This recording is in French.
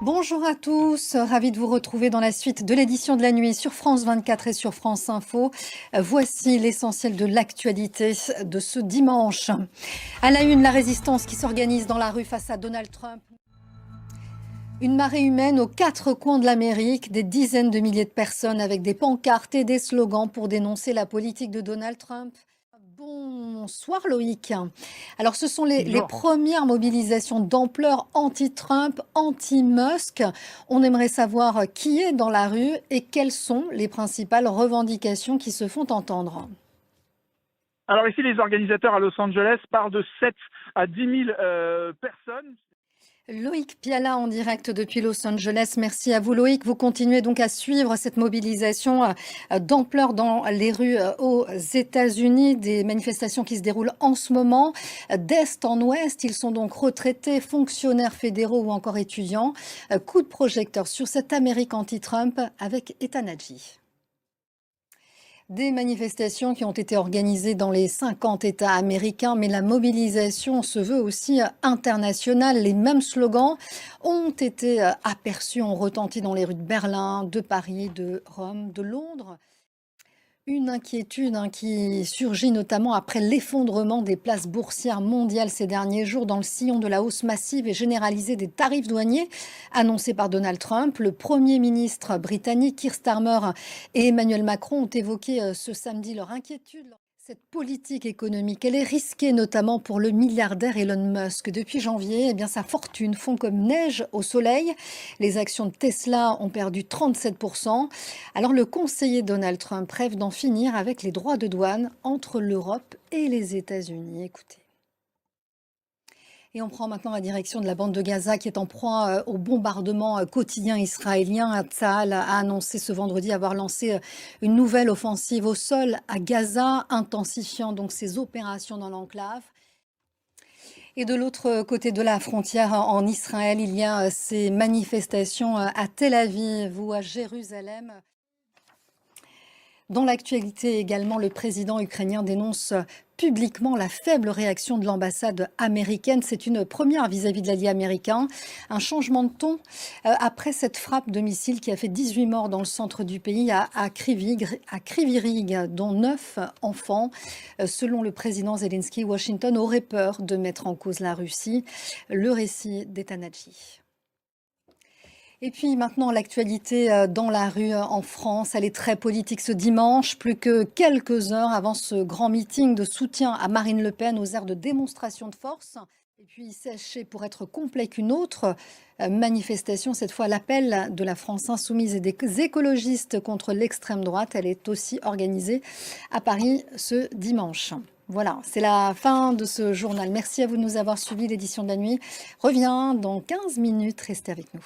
Bonjour à tous, ravi de vous retrouver dans la suite de l'édition de la nuit sur France 24 et sur France Info. Voici l'essentiel de l'actualité de ce dimanche. À la une, la résistance qui s'organise dans la rue face à Donald Trump. Une marée humaine aux quatre coins de l'Amérique, des dizaines de milliers de personnes avec des pancartes et des slogans pour dénoncer la politique de Donald Trump. Bonsoir Loïc. Alors ce sont les Bonjour. premières mobilisations d'ampleur anti-Trump, anti-Musk. On aimerait savoir qui est dans la rue et quelles sont les principales revendications qui se font entendre. Alors ici, les organisateurs à Los Angeles parlent de 7 à 10 000 personnes. Loïc Piala en direct depuis Los Angeles. Merci à vous Loïc. Vous continuez donc à suivre cette mobilisation d'ampleur dans les rues aux États-Unis, des manifestations qui se déroulent en ce moment. D'est en ouest, ils sont donc retraités, fonctionnaires fédéraux ou encore étudiants. Coup de projecteur sur cette Amérique anti-Trump avec Ethan Hadji. Des manifestations qui ont été organisées dans les 50 États américains, mais la mobilisation se veut aussi internationale. Les mêmes slogans ont été aperçus, ont retenti dans les rues de Berlin, de Paris, de Rome, de Londres. Une inquiétude qui surgit notamment après l'effondrement des places boursières mondiales ces derniers jours dans le sillon de la hausse massive et généralisée des tarifs douaniers annoncés par Donald Trump. Le Premier ministre britannique Keir Starmer et Emmanuel Macron ont évoqué ce samedi leur inquiétude. Cette politique économique, elle est risquée notamment pour le milliardaire Elon Musk. Depuis janvier, sa fortune fond comme neige au soleil. Les actions de Tesla ont perdu 37%. Alors le conseiller Donald Trump rêve d'en finir avec les droits de douane entre l'Europe et les États-Unis. Écoutez. Et on prend maintenant la direction de la bande de Gaza qui est en proie au bombardement quotidien israélien. Tsahal a annoncé ce vendredi avoir lancé une nouvelle offensive au sol à Gaza, intensifiant donc ses opérations dans l'enclave. Et de l'autre côté de la frontière en Israël, il y a ces manifestations à Tel Aviv ou à Jérusalem. Dans l'actualité également, le président ukrainien dénonce publiquement la faible réaction de l'ambassade américaine. C'est une première vis-à-vis de l'allié américain. Un changement de ton après cette frappe de missile qui a fait 18 morts dans le centre du pays à Kryvyi-Rih, dont 9 enfants. Selon le président Zelensky, Washington aurait peur de mettre en cause la Russie. Le récit d'Ethan Hadji. Et puis maintenant, l'actualité dans la rue en France, elle est très politique ce dimanche, plus que quelques heures avant ce grand meeting de soutien à Marine Le Pen aux airs de démonstration de force. Et puis, sachez pour être complet qu'une autre manifestation, cette fois l'appel de la France insoumise et des écologistes contre l'extrême droite, elle est aussi organisée à Paris ce dimanche. Voilà, c'est la fin de ce journal. Merci à vous de nous avoir suivis. L'édition de la nuit revient dans 15 minutes. Restez avec nous.